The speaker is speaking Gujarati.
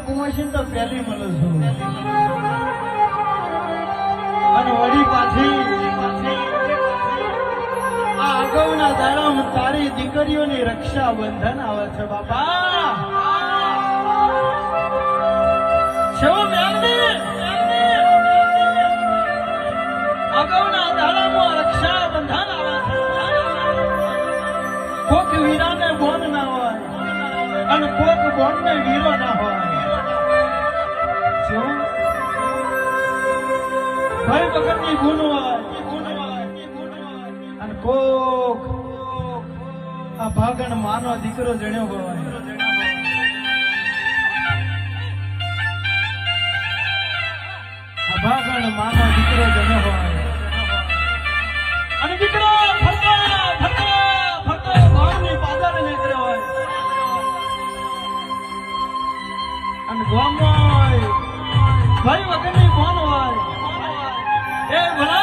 ગુમાશે તો પહેલી મળું છું અને વળી પાછી આ અગાઉના દાડામાં તારી દીકરીઓની રક્ષા બંધન આવે છે બાપા. અગાઉના દાડામાં રક્ષા બંધન આવે છે. કોક વીરાને બોન ના હોય અને કોક બોનને વીરો ના હોય. ભાઈ વગરની ગુણ હોય અને કોક આ ભાગણ માનો દીકરો જણ્યો હોય. આ ભાગણ માનો દીકરો જણ્યો હોય અને દીકરો ફરતો ગામની પાદર નીકળ્યો હોય અને ગામમાં ભાઈ વગરની કોણ હોય એ ભલા